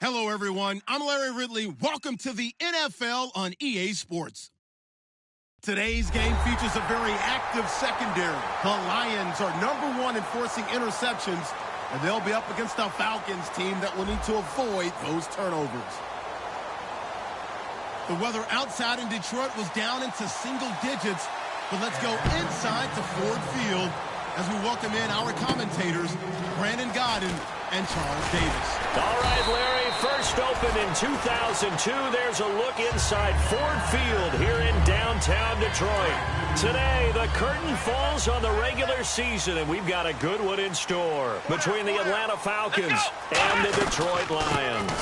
Hello, everyone. I'm Larry Ridley. Welcome to the NFL on EA Sports. Today's game features a very active secondary. The Lions are #1 in forcing interceptions, and they'll be up against a Falcons team that will need to avoid those turnovers. The weather outside in Detroit was down into single digits, but let's go inside to Ford Field as we welcome in our commentators, Brandon Godden and Charles Davis. All right, Larry, first opened in 2002. There's a look inside Ford Field here in downtown Detroit. Today, the curtain falls on the regular season, and we've got a good one in store between the Atlanta Falcons and the Detroit Lions.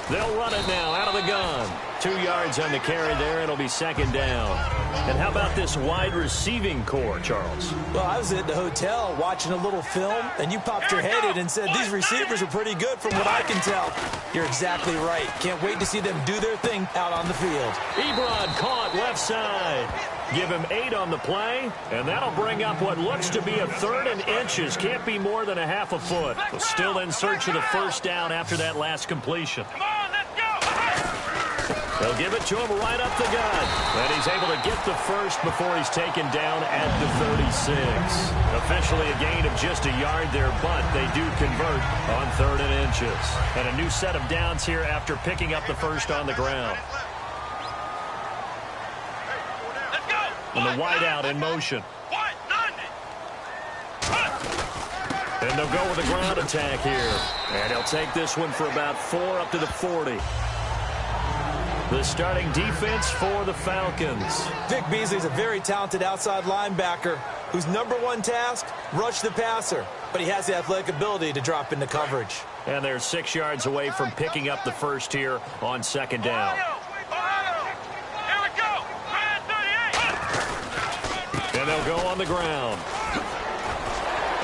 They'll run it now out of the gun. 2 yards on the carry there. It'll be second down. And how about this wide receiving core, Charles? Well, I was at the hotel watching a little film, and you popped your head in and said these receivers are pretty good from what I can tell. You're exactly right. Can't wait to see them do their thing out on the field. Ebron caught left side. Give him 8 on the play, and that'll bring up what looks to be a 3rd and inches. Can't be more than a half a foot. Still in search of the first down after that last completion. Come on, let's go! They'll give it to him right up the gut. And he's able to get the first before he's taken down at the 36. Officially a gain of just a yard there, but they do convert on 3rd and inches. And a new set of downs here after picking up the first on the ground. And the wideout in motion. And they'll go with a ground attack here. And he'll take this one for about 4 up to the 40. The starting defense for the Falcons. Vic Beasley's a very talented outside linebacker whose #1 task, rush the passer. But he has the athletic ability to drop into coverage. And they're 6 yards away from picking up the first here on second down. And they'll go on the ground.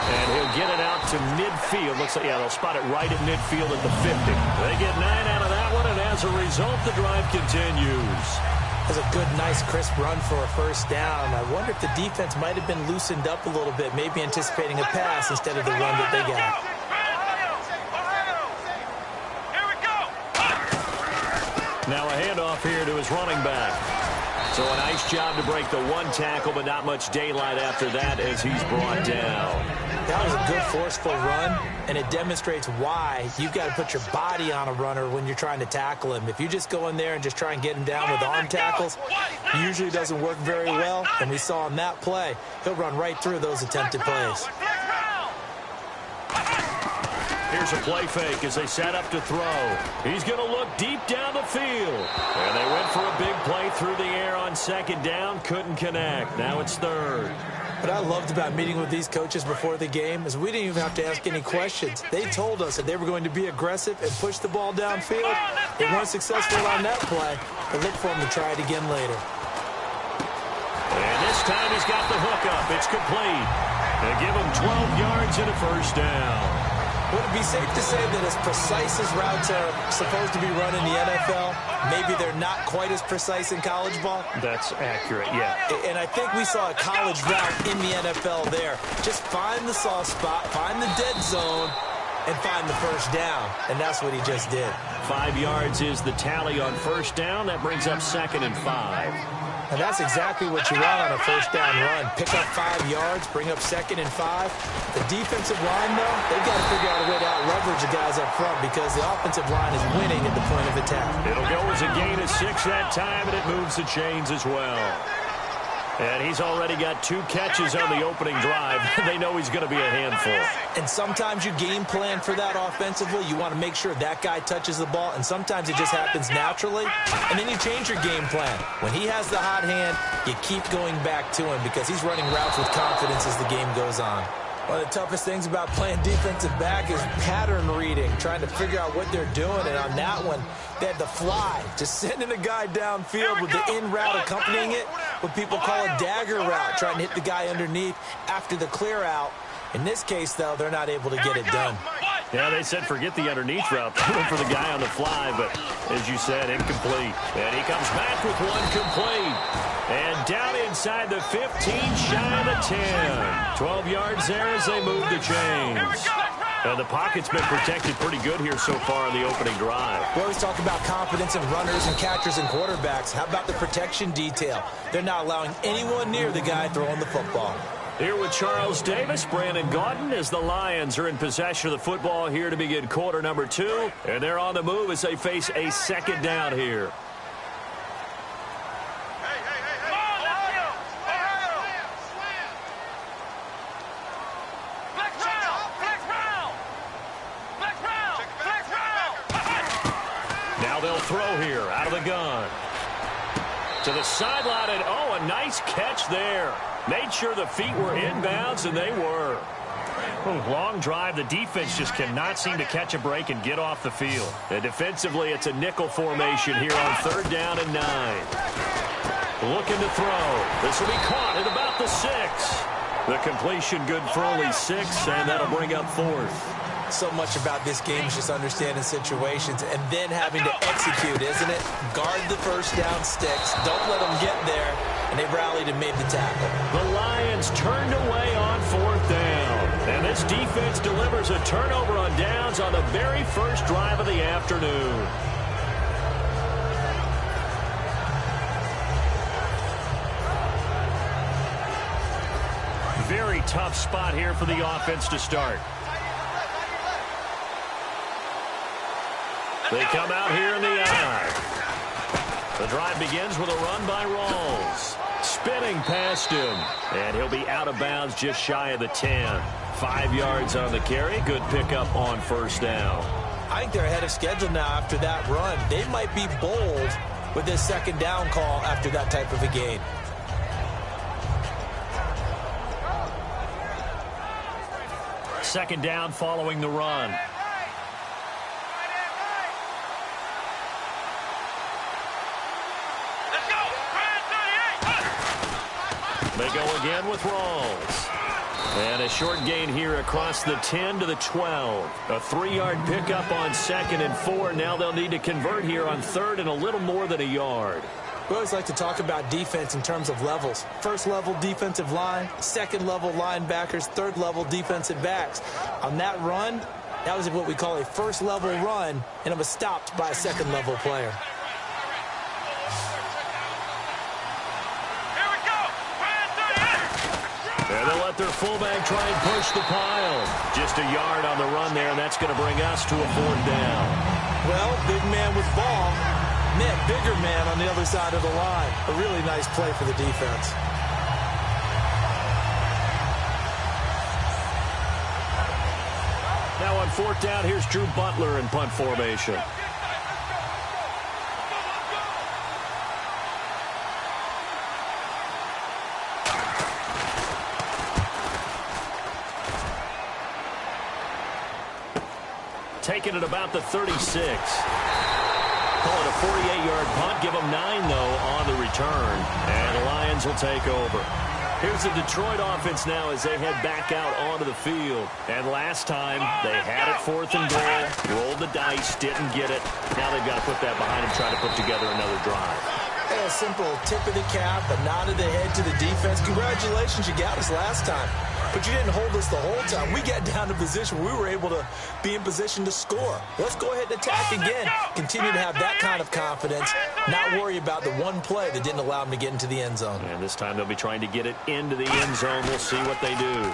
And he'll get it out to midfield. Looks like, yeah, they'll spot it right at midfield at the 50. They get 9 out of that one, and as a result, the drive continues. That's a good, nice, crisp run for a first down. I wonder if the defense might have been loosened up a little bit, maybe anticipating a pass instead of the run that they got. Now a handoff here to his running back. So a nice job to break the 1 tackle, but not much daylight after that as he's brought down. That was a good, forceful run, and it demonstrates why you've got to put your body on a runner when you're trying to tackle him. If you just go in there and just try and get him down with arm tackles, it usually doesn't work very well, and we saw on that play, he'll run right through those attempted plays. Here's a play fake as they set up to throw. He's going to look deep down the field. And they went for a big play through the air on second down. Couldn't connect. Now it's 3rd. What I loved about meeting with these coaches before the game is we didn't even have to ask any questions. They told us that they were going to be aggressive and push the ball downfield. They weren't successful on that play, but look for them to try it again later. And this time he's got the hook up. It's complete. They give him 12 yards and a first down. Would it be safe to say that as precise as routes are supposed to be run in the NFL, maybe they're not quite as precise in college ball? That's accurate, yeah. And I think we saw a college route in the NFL there. Just find the soft spot, find the dead zone, and find the first down. And that's what he just did. 5 yards is the tally on first down. That brings up 2nd and 5. And that's exactly what you want on a first down run. Pick up 5 yards, bring up 2nd and 5. The defensive line, though, they've got to figure out a way to out-leverage the guys up front because the offensive line is winning at the point of attack. It'll go as a gain of 6 that time, and it moves the chains as well. And he's already got 2 catches on the opening drive. They know he's going to be a handful. And sometimes you game plan for that offensively. You want to make sure that guy touches the ball, and sometimes it just happens naturally. And then you change your game plan. When he has the hot hand, you keep going back to him because he's running routes with confidence as the game goes on. One of the toughest things about playing defensive back is pattern reading, trying to figure out what they're doing. And on that one, they had the fly, just sending a guy downfield with the in route accompanying it, what people call a dagger route, trying to hit the guy underneath after the clear out. In this case, though, they're not able to get it done. Yeah, they said forget the underneath route. They went for the guy on the fly, but as you said, incomplete. And he comes back with one complete. And down inside the 15, shy of the 10. 12 yards there as they move the chains. And the pocket's been protected pretty good here so far on the opening drive. We always talk about confidence in runners and catchers and quarterbacks. How about the protection detail? They're not allowing anyone near the guy throwing the football. Here with Charles Davis, Brandon Gaudin, as the Lions are in possession of the football here to begin quarter number 2. And they're on the move as they face a second down here. Now they'll throw here out of the gun. To the sideline, and oh, a nice catch there. Made sure the feet were inbounds, and they were. Long drive. The defense just cannot seem to catch a break and get off the field. And defensively, it's a nickel formation here on 3rd down and 9. Looking to throw. This will be caught at about the 6. The completion good for only 6, and that'll bring up 4th. So much about this game is just understanding situations and then having to execute, isn't it? Guard the first down sticks. Don't let them get there. And they rallied and made the tackle. The Lions turned away on 4th down. And this defense delivers a turnover on downs on the very first drive of the afternoon. Very tough spot here for the offense to start. They come out here in the eye. The drive begins with a run by Rawls. Spinning past him. And he'll be out of bounds just shy of the 10. 5 yards on the carry. Good pickup on 1st down. I think they're ahead of schedule now after that run. They might be bold with this 2nd down call after that type of a gain. Second down following the run. They go again with Rawls. And a short gain here across the 10 to the 12. A 3-yard pickup on 2nd and 4. Now they'll need to convert here on 3rd and a little more than a yard. We always like to talk about defense in terms of levels. 1st level defensive line, 2nd level linebackers, 3rd level defensive backs. On that run, that was what we call a 1st level run, and it was stopped by a 2nd level player. And they'll let their fullback try and push the pile. Just a yard on the run there, and that's going to bring us to a 4th down. Well, big man with ball met bigger man on the other side of the line. A really nice play for the defense. Now on 4th down, here's Drew Butler in punt formation. Taking it about the 36. Call it a 48-yard punt. Give them 9, though, on the return. And the Lions will take over. Here's the Detroit offense now as they head back out onto the field. And last time, they had it 4th and goal, rolled the dice, didn't get it. Now they've got to put that behind them, try to put together another drive. Hey, a simple tip of the cap, a nod of the head to the defense. Congratulations, you got us last time. But you didn't hold us the whole time. We got down to position where we were able to be in position to score. Let's go ahead and attack again. Continue to have that kind of confidence, not worry about the one play that didn't allow them to get into the end zone. And this time they'll be trying to get it into the end zone. We'll see what they do.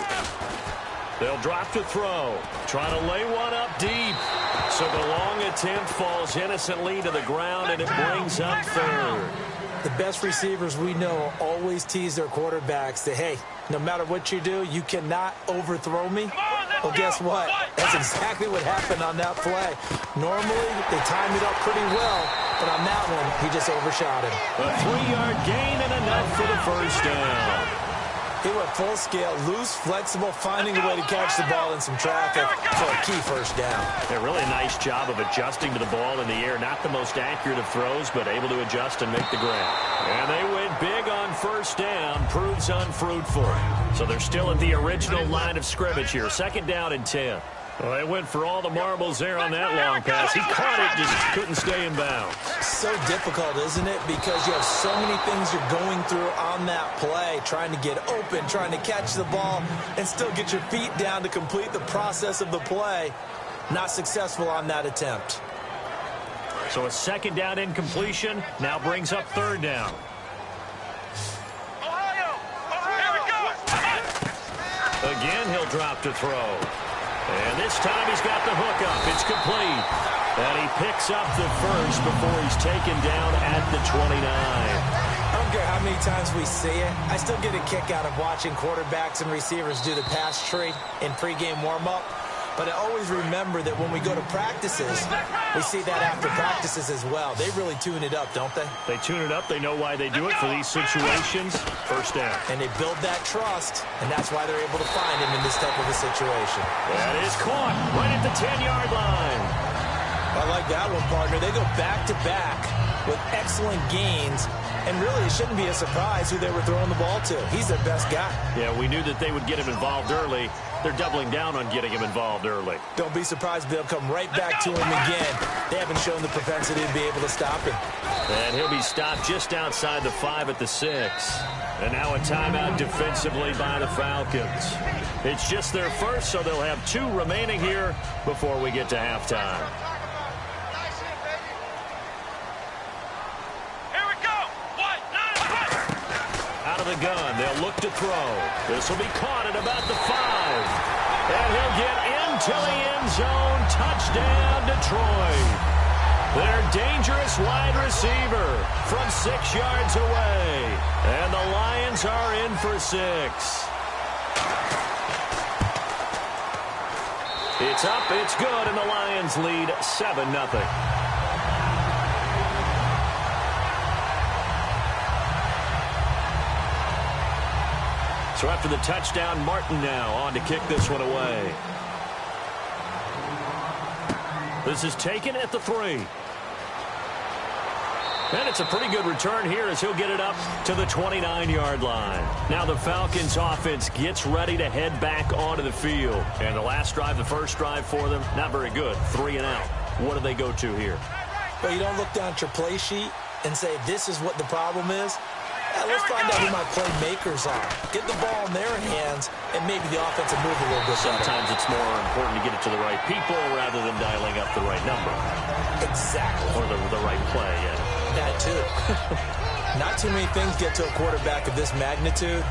They'll drop to throw. Trying to lay one up deep. So the long attempt falls innocently to the ground, and it brings up 3rd. The best receivers we know always tease their quarterbacks that, hey, no matter what you do, you cannot overthrow me. Well, guess what? That's exactly what happened on that play. Normally, they time it up pretty well, but on that one, he just overshot him. A 3-yard gain and enough for the 1st down. He went full scale, loose, flexible, finding a way to catch the ball in some traffic for a key 1st down. A really nice job of adjusting to the ball in the air. Not the most accurate of throws, but able to adjust and make the grab. And they went big on 1st down. Proves unfruitful. So they're still at the original line of scrimmage here. 2nd down and 10. Well, they went for all the marbles there on that long pass. He caught it, just couldn't stay in bounds. So difficult, isn't it? Because you have so many things you're going through on that play, trying to get open, trying to catch the ball, and still get your feet down to complete the process of the play. Not successful on that attempt. So a second down incompletion now brings up third down. Again, he'll drop to throw. And this time he's got the hook up. It's complete. And he picks up the first before he's taken down at the 29. I don't care how many times we see it. I still get a kick out of watching quarterbacks and receivers do the pass tree in pregame warm-up. But I always remember that when we go to practices, we see that after practices as well. They really tune it up, don't they? They tune it up. They know why they do it for these situations. First down. And they build that trust, and that's why they're able to find him in this type of a situation. That is caught right at the 10-yard line. I like that one, partner. They go back-to-back with excellent gains. And really, it shouldn't be a surprise who they were throwing the ball to. He's their best guy. Yeah, we knew that they would get him involved early. They're doubling down on getting him involved early. Don't be surprised if they'll come right back to him again. They haven't shown the propensity to be able to stop him. And he'll be stopped just outside the 5 at the 6. And now a timeout defensively by the Falcons. It's just their first, so they'll have 2 remaining here before we get to halftime. The gun. They'll look to throw. This will be caught at about the 5. And he'll get into the end zone. Touchdown, Detroit. Their dangerous wide receiver from 6 yards away. And the Lions are in for 6. It's up, it's good, and the Lions lead 7-0. So after the touchdown, Martin now on to kick this one away. This is taken at the 3. And it's a pretty good return here as he'll get it up to the 29-yard line. Now the Falcons offense gets ready to head back onto the field. And the last drive, the first drive for them, not very good. 3 and out. What do they go to here? Well, you don't look down at your play sheet and say, this is what the problem is. Let's find out who my playmakers are. Get the ball in their hands, and maybe the offense will move a little bit. Sometimes it's more important to get it to the right people rather than dialing up the right number. Exactly. Or the right play, yeah. That too. Not too many things get to a quarterback of this magnitude,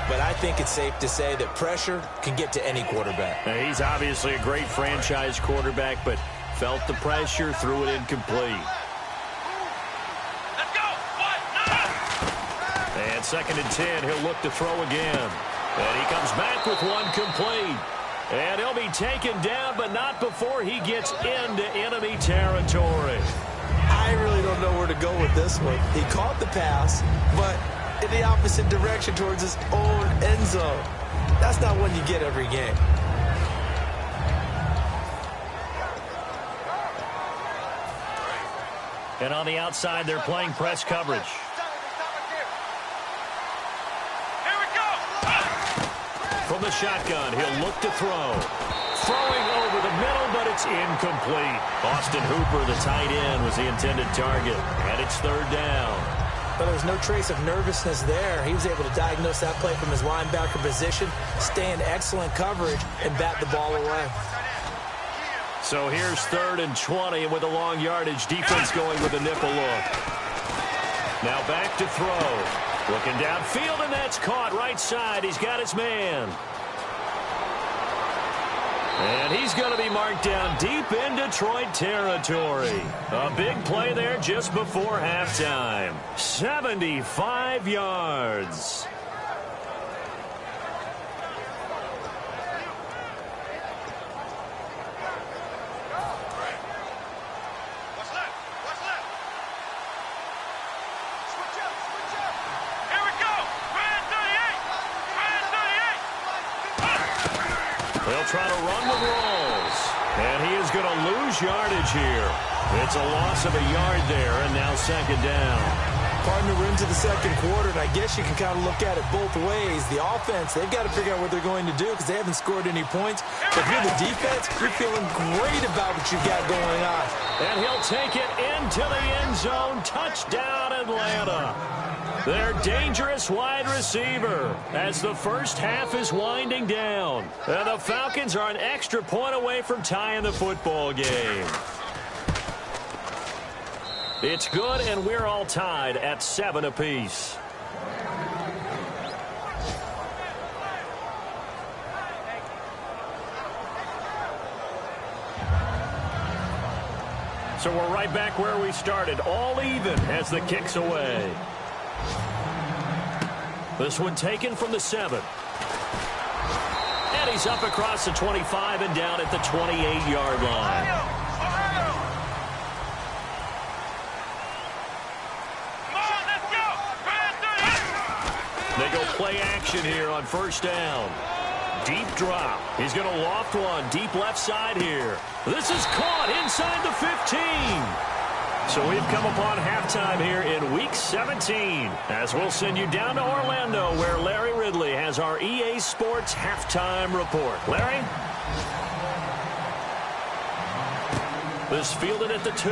but I think it's safe to say that pressure can get to any quarterback. Now, he's obviously a great franchise quarterback, but felt the pressure, threw it incomplete. And 2nd and 10, he'll look to throw again. And he comes back with one complete. And he'll be taken down, but not before he gets into enemy territory. I really don't know where to go with this one. He caught the pass, but in the opposite direction towards his own end zone. That's not one you get every game. And on the outside, they're playing press coverage. From the shotgun, he'll look to throw. Throwing over the middle, but it's incomplete. Austin Hooper, the tight end, was the intended target. And it's 3rd down. But there's no trace of nervousness there. He was able to diagnose that play from his linebacker position, stay in excellent coverage, and bat the ball away. So here's 3rd and 20, and with a long yardage, defense going with a nickel look. Now back to throw. Looking downfield, and that's caught right side. He's got his man. And he's going to be marked down deep in Detroit territory. A big play there just before halftime. 75 yards. They'll try to run the rolls. And he is going to lose yardage here. It's a loss of a yard there, and now 2nd down. Partner, we're into the second quarter, and I guess you can kind of look at it both ways. The offense, they've got to figure out what they're going to do because they haven't scored any points. But if you're the defense, you're feeling great about what you've got going on. And he'll take it into the end zone. Touchdown, Atlanta. Their dangerous wide receiver as the first half is winding down. And the Falcons are an extra point away from tying the football game. It's good, and we're all tied at 7 apiece. So we're right back where we started, all even as the kick's away. This one taken from the 7. And he's up across the 25 and down at the 28-yard line. They go play action here on first down. Deep drop. He's going to loft one deep left side here. This is caught inside the 15. So we've come upon halftime here in Week 17 as we'll send you down to Orlando where Larry Ridley has our EA Sports halftime report. Larry? This fielded at the 2.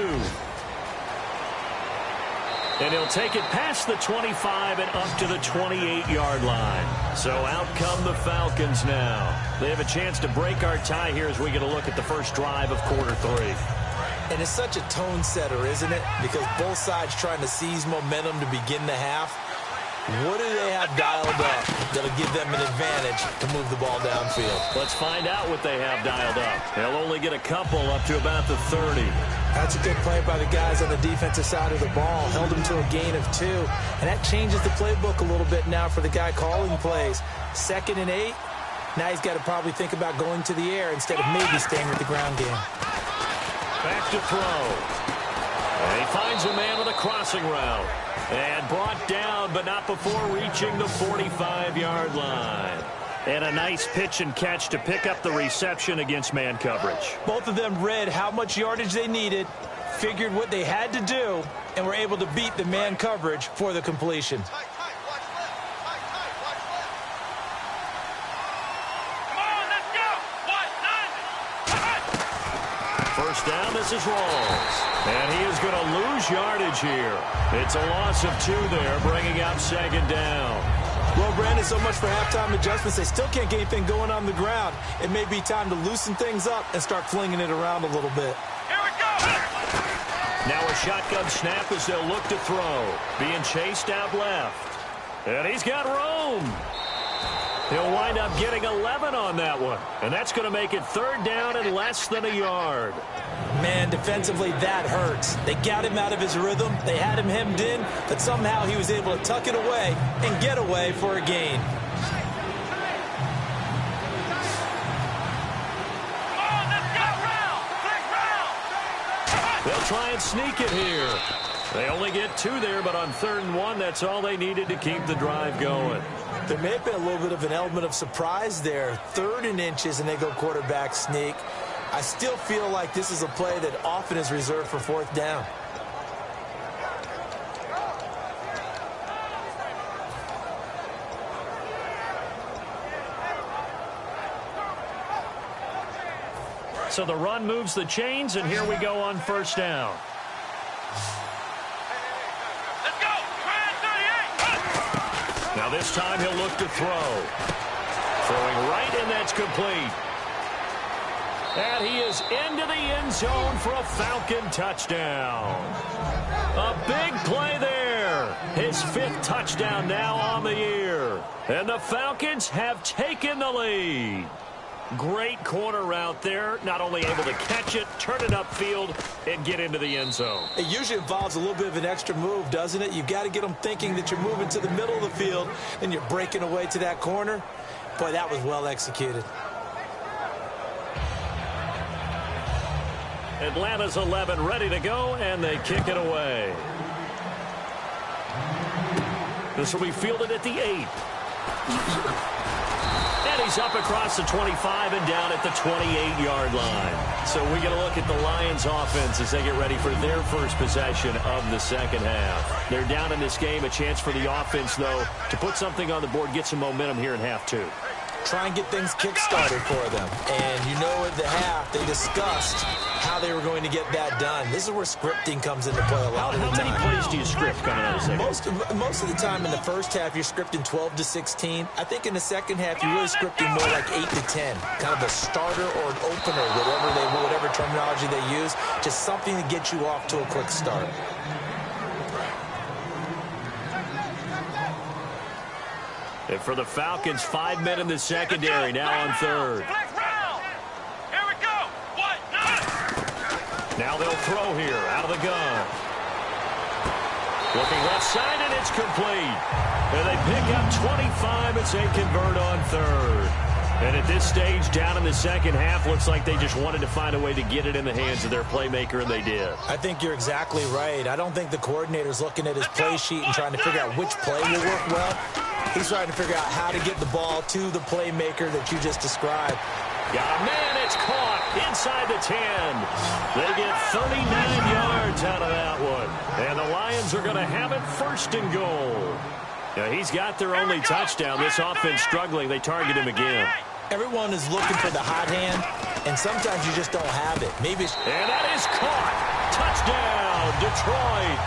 And he'll take it past the 25 and up to the 28-yard line. So out come the Falcons now. They have a chance to break our tie here as we get a look at the first drive of quarter 3. And it's such a tone setter, isn't it? Because both sides trying to seize momentum to begin the half. What do they have dialed up that'll give them an advantage to move the ball downfield? Let's find out what they have dialed up. They'll only get a couple up to about the 30. That's a good play by the guys on the defensive side of the ball. Held them to a gain of 2. And that changes the playbook a little bit now for the guy calling plays. 2nd and 8. Now he's got to probably think about going to the air instead of maybe staying with the ground game. Back to throw. And he finds a man with a crossing route. And brought down, but not before reaching the 45-yard line. And a nice pitch and catch to pick up the reception against man coverage. Both of them read how much yardage they needed, figured what they had to do, and were able to beat the man coverage for the completion. First down, this is Rawls. And he is going to lose yardage here. It's a loss of 2 there, bringing up 2nd down. Well, Brandon, so much for halftime adjustments. They still can't get anything going on the ground. It may be time to loosen things up and start flinging it around a little bit. Here we go! Now a shotgun snap as they'll look to throw. Being chased out left. And he's got room. He'll wind up getting 11 on that one. And that's going to make it 3rd down and less than a yard. Man, defensively, that hurts. They got him out of his rhythm. They had him hemmed in, but somehow he was able to tuck it away and get away for a gain. They'll try and sneak it here. They only get 2 there, but on 3rd and 1, that's all they needed to keep the drive going. There may have been a little bit of an element of surprise there. 3rd and inches, and they go quarterback sneak. I still feel like this is a play that often is reserved for 4th down. So the run moves the chains, and here we go on first down. Let's go! Now this time he'll look to throw. Throwing right, and that's complete. And he is into the end zone for a Falcon touchdown. A big play there. His 5th touchdown now on the year. And the Falcons have taken the lead. Great corner route there. Not only able to catch it, turn it upfield, and get into the end zone. It usually involves a little bit of an extra move, doesn't it? You've got to get them thinking that you're moving to the middle of the field, and you're breaking away to that corner. Boy, that was well executed. Atlanta's 11 ready to go, and they kick it away. This will be fielded at the 8. And He's up across the 25 and down at the 28-yard line. So we get a look at the Lions offense as they get ready for their first possession of the second half. They're down in this game. A chance for the offense, though, to put something on the board, get some momentum here in half two. Try and get things kick-started for them. And you know at the half, they discussed how they were going to get that done. This is where scripting comes into play a lot of the time. How many plays do you script coming out of the second? Most of the time in the first half, you're scripting 12 to 16. I think in the second half, you're really scripting more like 8 to 10. Kind of a starter or an opener, whatever terminology they use. Just something to get you off to a quick start. And for the Falcons, 5 men in the secondary, now on third. Here we go. Now they'll throw here, out of the gun. Looking left side, and it's complete. And they pick up 25 as they convert on third. And at this stage, down in the second half, looks like they just wanted to find a way to get it in the hands of their playmaker, and they did. I think you're exactly right. I don't think the coordinator's looking at his play sheet and trying to figure out which play will work well. He's trying to figure out how to get the ball to the playmaker that you just described. Got a man, it's caught inside the 10. They get 39 yards out of that one. And the Lions are going to have it first and goal. Yeah, he's got their only touchdown. This offense struggling. They target him again. Everyone is looking for the hot hand, and sometimes you just don't have it. Maybe it's... And that is caught. Touchdown, Detroit.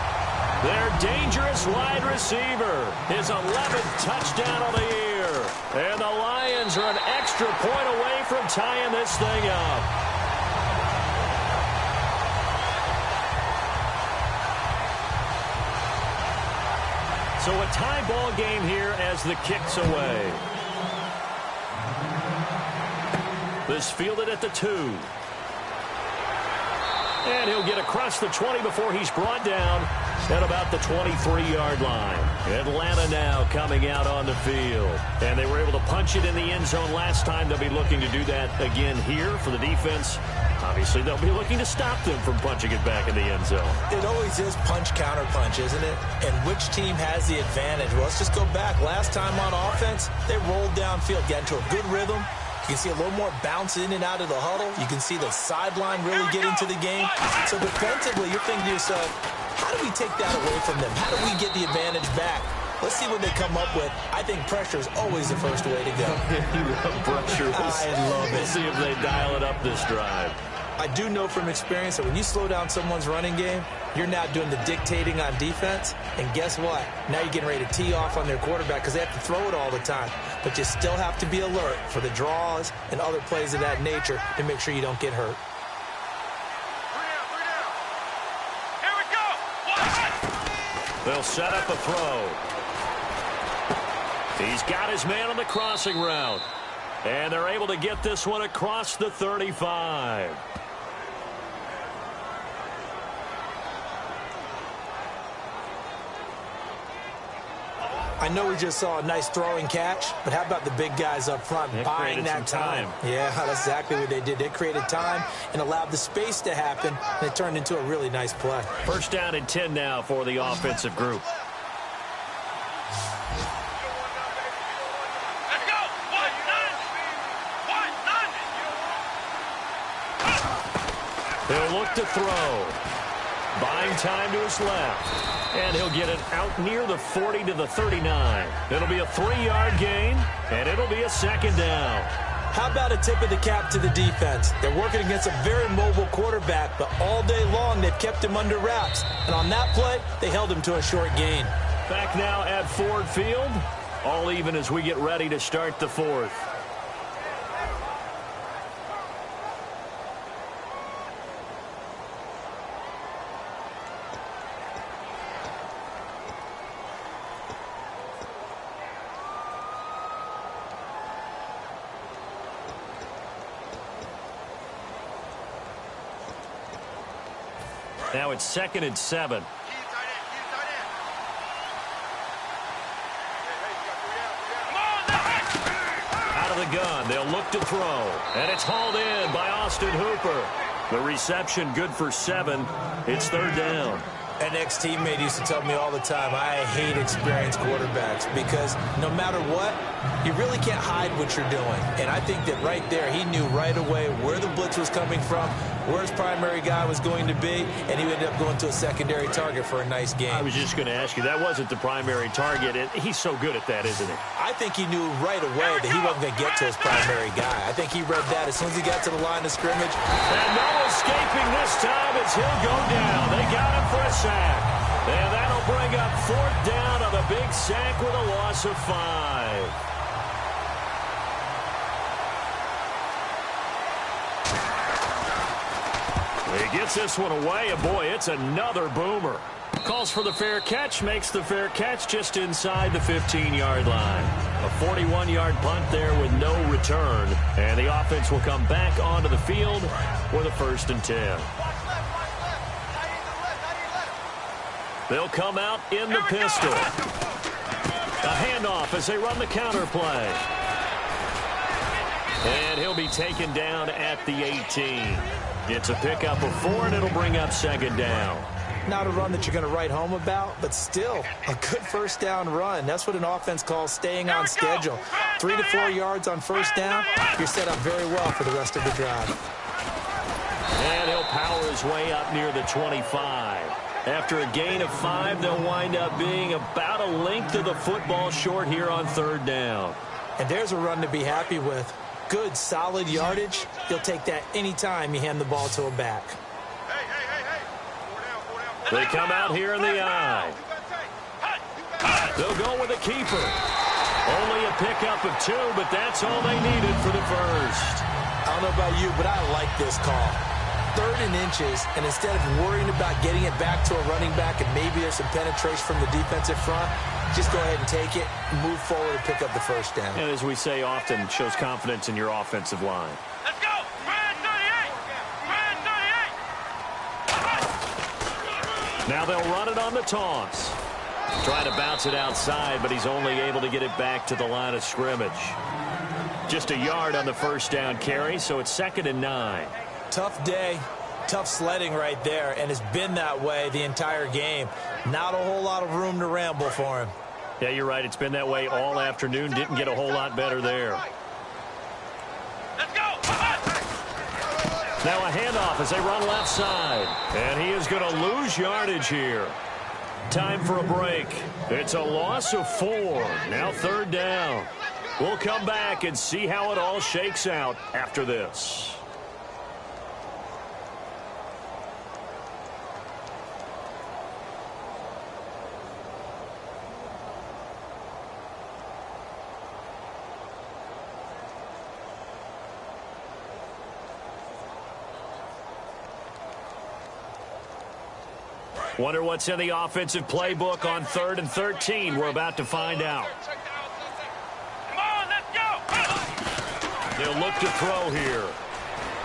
Their dangerous wide receiver. His 11th touchdown of the year. And the Lions are an extra point away from tying this thing up. So a tie ball game here as the kick's away. This fielded at the 2. And he'll get across the 20 before he's brought down at about the 23-yard line. Atlanta now coming out on the field. And they were able to punch it in the end zone last time. They'll be looking to do that again here for the defense. Obviously, they'll be looking to stop them from punching it back in the end zone. It always is punch-counter-punch, isn't it? And which team has the advantage? Well, let's just go back. Last time on offense, they rolled downfield, got into a good rhythm. You can see a little more bounce in and out of the huddle. You can see the sideline really get into the game. So defensively, you're thinking to yourself, how do we take that away from them? How do we get the advantage back? Let's see what they come up with. I think pressure is always the first way to go. You love pressure. I love it. We'll see if they dial it up this drive. I do know from experience that when you slow down someone's running game, you're now doing the dictating on defense. And guess what? Now you're getting ready to tee off on their quarterback because they have to throw it all the time. But you still have to be alert for the draws and other plays of that nature to make sure you don't get hurt. Here we go. They'll set up a throw. He's got his man on the crossing route. And they're able to get this one across the 35. I know we just saw a nice throwing catch, but how about the big guys up front buying that time? Yeah, that's exactly what they did. They created time and allowed the space to happen, and it turned into a really nice play. First down and 10 now for the offensive group. Let's go. He'll look to throw. Buying time to his left. And he'll get it out near the 40 to the 39. It'll be a 3-yard gain, and it'll be a second down. How about a tip of the cap to the defense? They're working against a very mobile quarterback, but all day long they've kept him under wraps. And on that play, they held him to a short gain. Back now at Ford Field. All even as we get ready to start the fourth. Now it's 2nd and 7. Out of the gun, they'll look to throw. And it's hauled in by Austin Hooper. The reception good for 7. It's 3rd down. An ex-teammate used to tell me all the time, I hate experienced quarterbacks because no matter what, You really can't hide what you're doing. And I think that right there, he knew right away where the blitz was coming from, where his primary guy was going to be, and he ended up going to a secondary target for a nice game. I was just going to ask you, that wasn't the primary target. He's so good at that, isn't he? I think he knew right away that he wasn't going to get to his primary guy. I think he read that as soon as he got to the line of scrimmage. And no escaping this time as he'll go down. They got him for a sack. And that'll bring up 4th down on the big sack with a loss of 5. He gets this one away, and boy, it's another boomer. Calls for the fair catch, makes the fair catch just inside the 15-yard line. A 41-yard punt there with no return, and the offense will come back onto the field with a 1st and 10. They'll come out in the pistol. A handoff as they run the counter play. And he'll be taken down at the 18. It's a pickup of 4, and it'll bring up 2nd down. Not a run that you're going to write home about, but still a good 1st down run. That's what an offense calls staying on schedule. 3 to 4 yards on 1st down, you're set up very well for the rest of the drive. And he'll power his way up near the 25. After a gain of 5, they'll wind up being about a length of the football short here on 3rd down. And there's a run to be happy with. Good, solid yardage. You'll take that anytime you hand the ball to a back. They come out here in the eye. They'll go with a keeper. Only a pickup of 2, but that's all they needed for the 1st. I don't know about you, but I like this call. 3rd and inches, and instead of worrying about getting it back to a running back and maybe there's some penetration from the defensive front, just go ahead and take it, move forward, and pick up the 1st down. And as we say often, shows confidence in your offensive line. Let's go! Brand 38! Brand 38! Now they'll run it on the toss. Trying to bounce it outside, but he's only able to get it back to the line of scrimmage. Just a yard on the 1st down carry, so it's 2nd and 9. Tough day, tough sledding right there, and it's been that way the entire game. Not a whole lot of room to ramble for him. Yeah, you're right. It's been that way all afternoon. Didn't get a whole lot better there. Let's go! Now a handoff as they run left side. And he is going to lose yardage here. Time for a break. It's a loss of 4. Now 3rd down. We'll come back and see how it all shakes out after this. Wonder what's in the offensive playbook on 3rd and 13. We're about to find out. Come on, let's go! They'll look to throw here.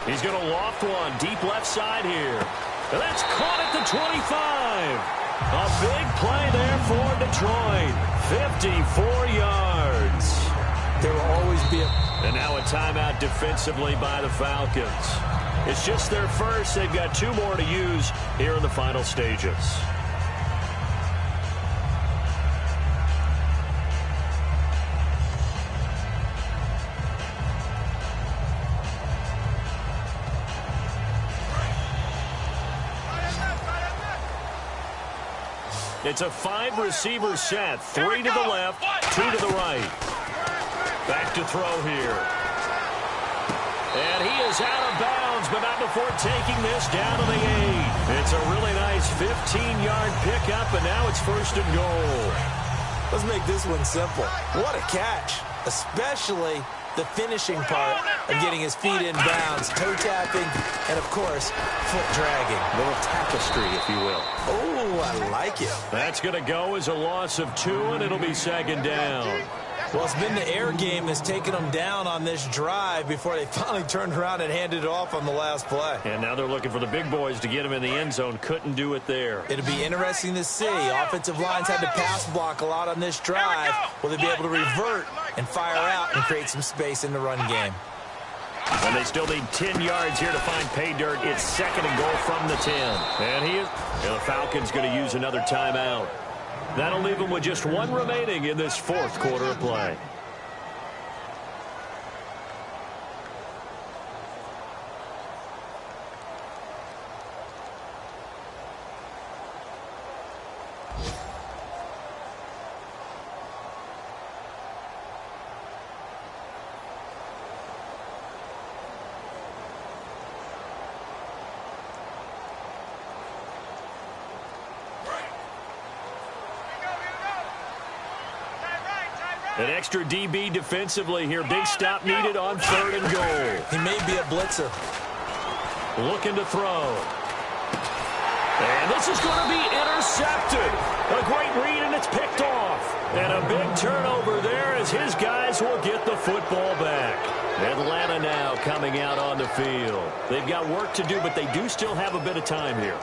He's going to loft one deep left side here. And that's caught at the 25. A big play there for Detroit. 54 yards. There will always be a... And now a timeout defensively by the Falcons. It's just their first. They've got 2 more to use here in the final stages. It's a 5-receiver set. 3 to the left, 2 to the right. Back to throw here. And he is out of bounds, but not before taking this down to the 8. It's a really nice 15-yard pickup, and now it's 1st and goal. Let's make this one simple. What a catch, especially the finishing part of getting his feet in bounds, toe tapping, and, of course, foot dragging. A little tapestry, if you will. Oh, I like it. That's going to go as a loss of 2, and it'll be 2nd down. Well, it's been the air game that's taken them down on this drive before they finally turned around and handed it off on the last play. And now they're looking for the big boys to get him in the end zone. Couldn't do it there. It'll be interesting to see. Offensive lines had to pass block a lot on this drive. Will they be able to revert and fire out and create some space in the run game? And they still need 10 yards here to find pay dirt. It's 2nd and goal from the 10. And the Falcons going to use another timeout. That'll leave them with just 1 remaining in this 4th quarter of play. An extra DB defensively here. Big stop needed on 3rd and goal. He may be a blitzer. Looking to throw. And this is going to be intercepted. A great read, and it's picked off. And a big turnover there as his guys will get the football back. Atlanta now coming out on the field. They've got work to do, but they do still have a bit of time here.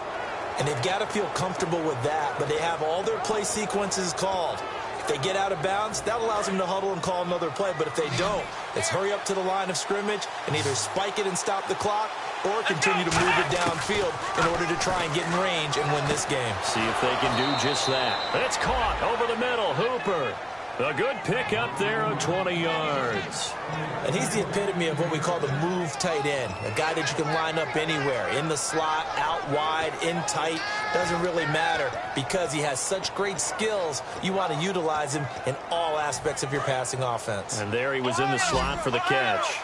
And they've got to feel comfortable with that, but they have all their play sequences called. If they get out of bounds, that allows them to huddle and call another play. But if they don't, it's hurry up to the line of scrimmage and either spike it and stop the clock or continue to move it downfield in order to try and get in range and win this game. See if they can do just that. It's caught over the middle. Hooper. A good pick up there of 20 yards. And he's the epitome of what we call the move tight end. A guy that you can line up anywhere. In the slot, out wide, in tight. Doesn't really matter because he has such great skills. You want to utilize him in all aspects of your passing offense. And there he was in the slot for the catch.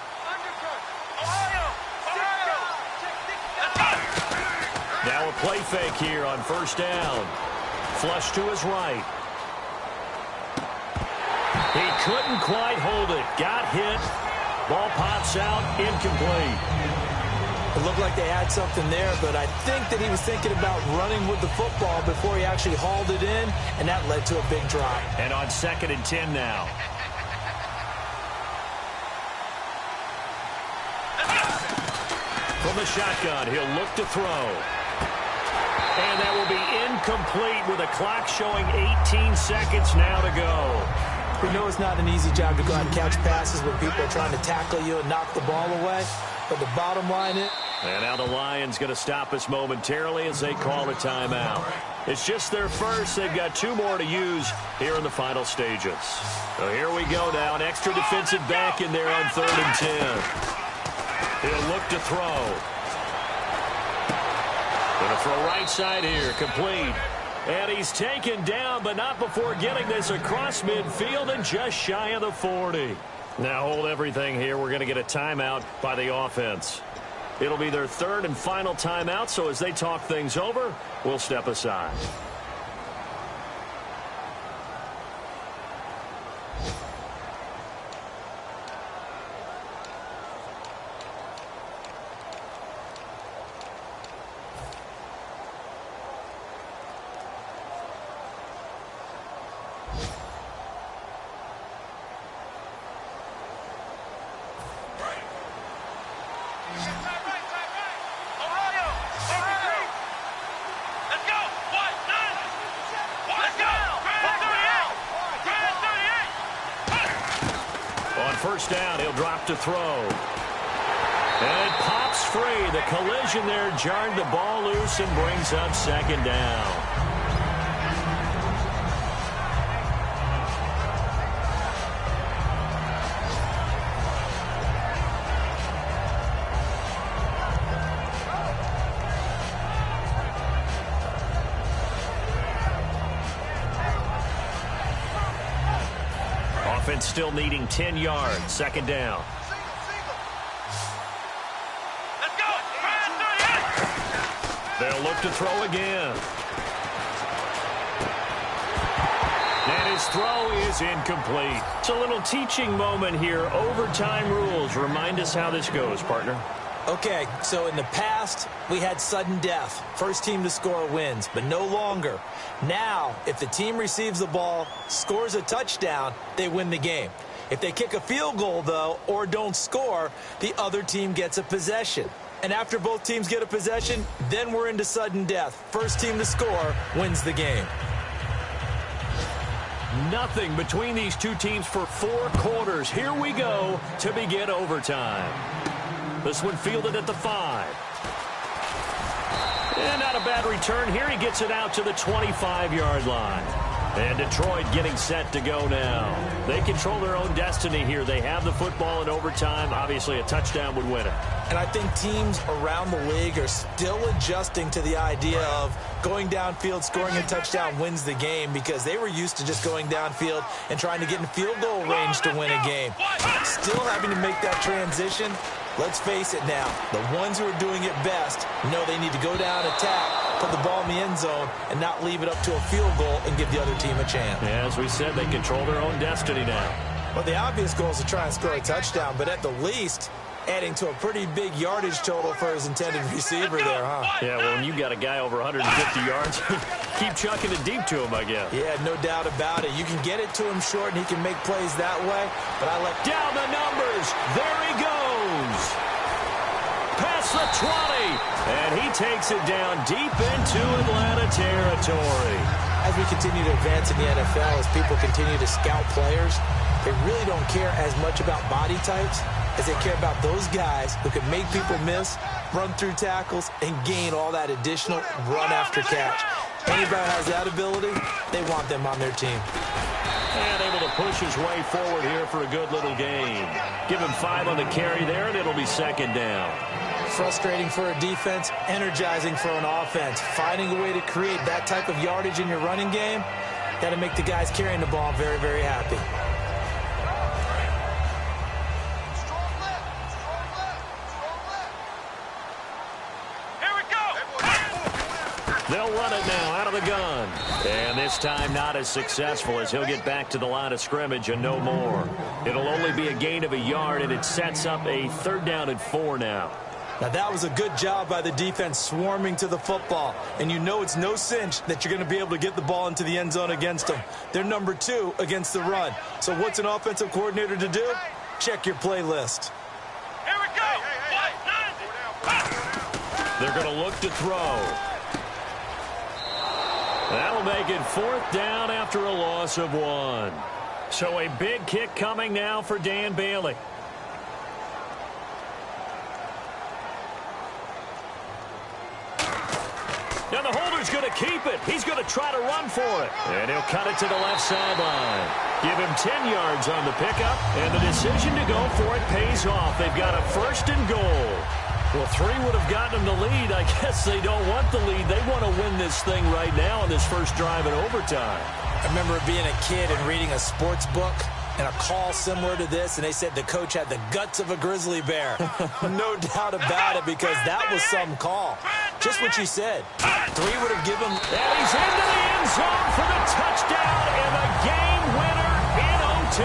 Now a play fake here on 1st down. Flush to his right. He couldn't quite hold it. Got hit. Ball pops out. Incomplete. It looked like they had something there, but I think that he was thinking about running with the football before he actually hauled it in, and that led to a big drop. And on 2nd and 10 now. From the shotgun, he'll look to throw. And that will be incomplete with a clock showing 18 seconds now to go. We know it's not an easy job to go out and catch passes when people are trying to tackle you and knock the ball away. But the bottom line is... And now the Lions going to stop us momentarily as they call a timeout. It's just their first. They've got 2 more to use here in the final stages. So here we go now. An extra defensive back in there on 3rd and 10. He'll look to throw. Going to throw right side here. Complete. And he's taken down, but not before getting this across midfield and just shy of the 40. Now hold everything here. We're going to get a timeout by the offense. It'll be their 3rd and final timeout, so as they talk things over, we'll step aside. First down, he'll drop to throw. And it pops free. The collision there jarred the ball loose and brings up 2nd down. Offense still needing 10 yards. 2nd down. Let's go. They'll look to throw again. And his throw is incomplete. It's a little teaching moment here. Overtime rules. Remind us how this goes, partner. Okay, so in the past, we had sudden death. First team to score wins, but no longer. Now, if the team receives the ball, scores a touchdown, they win the game. If they kick a field goal, though, or don't score, the other team gets a possession. And after both teams get a possession, then we're into sudden death. First team to score wins the game. Nothing between these two teams for 4 quarters. Here we go to begin overtime. This one fielded at the 5. And not a bad return here. He gets it out to the 25-yard line. And Detroit getting set to go now. They control their own destiny here. They have the football in overtime. Obviously, a touchdown would win it. And I think teams around the league are still adjusting to the idea of going downfield, scoring a touchdown wins the game, because they were used to just going downfield and trying to get in field goal range to win a game. Still having to make that transition. Let's face it now, the ones who are doing it best know they need to go down, attack, put the ball in the end zone, and not leave it up to a field goal and give the other team a chance. As we said, they control their own destiny now. Well, the obvious goal is to try and score a touchdown, but at the least, adding to a pretty big yardage total for his intended receiver there, huh? Yeah, well, when you got a guy over 150 yards, keep chucking it deep to him, I guess. Yeah, no doubt about it. You can get it to him short, and he can make plays that way, but I like... Down the numbers. There he goes. Past the 20, and he takes it down deep into Atlanta territory. As we continue to advance in the NFL, as people continue to scout players, they really don't care as much about body types as they care about those guys who can make people miss, run through tackles, and gain all that additional run after catch. Anybody who has that ability, they want them on their team. And able to push his way forward here for a good little gain. Give him 5 on the carry there, and it'll be second down. Frustrating for a defense, energizing for an offense. Finding a way to create that type of yardage in your running game, got to make the guys carrying the ball very, very happy. They'll run it now out of the gun. And this time not as successful as he'll get back to the line of scrimmage and no more. It'll only be a gain of a yard, and it sets up a 3rd down and 4 now. Now, that was a good job by the defense swarming to the football. And you know it's no cinch that you're going to be able to get the ball into the end zone against them. They're number 2 against the run. So what's an offensive coordinator to do? Check your playlist. Here we go. They're going to look to throw. That'll make it 4th down after a loss of 1. So a big kick coming now for Dan Bailey. Now the holder's going to keep it. He's going to try to run for it. And he'll cut it to the left sideline. Give him 10 yards on the pickup. And the decision to go for it pays off. They've got a 1st and goal. Well, 3 would have gotten them the lead. I guess they don't want the lead. They want to win this thing right now on this first drive in overtime. I remember being a kid and reading a sports book and a call similar to this, and they said the coach had the guts of a grizzly bear. No doubt about it, because that was some call. Just what you said. 3 would have given... And he's into the end zone for the touchdown and the game winner in OT.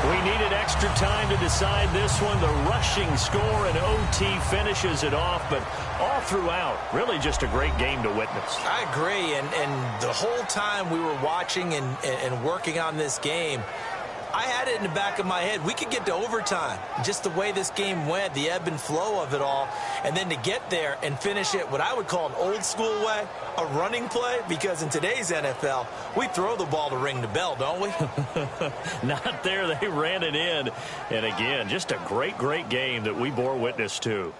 We needed extra time to decide this one. The rushing score in OT finishes it off, but all throughout, really just a great game to witness. I agree, and the whole time we were watching and working on this game, I had it in the back of my head. We could get to overtime. Just the way this game went, the ebb and flow of it all, and then to get there and finish it what I would call an old-school way, a running play, because in today's NFL, we throw the ball to ring the bell, don't we? Not there. They ran it in. And again, just a great, great game that we bore witness to.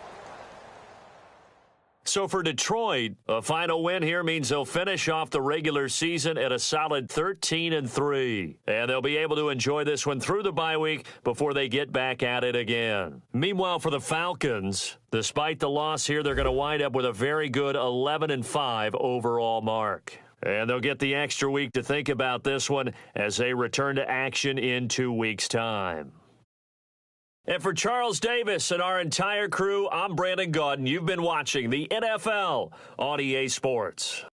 So for Detroit, a final win here means they'll finish off the regular season at a solid 13-3. And they'll be able to enjoy this one through the bye week before they get back at it again. Meanwhile, for the Falcons, despite the loss here, they're going to wind up with a very good 11-5 overall mark. And they'll get the extra week to think about this one as they return to action in 2 weeks' time. And for Charles Davis and our entire crew, I'm Brandon Gaudin. You've been watching the NFL on EA Sports.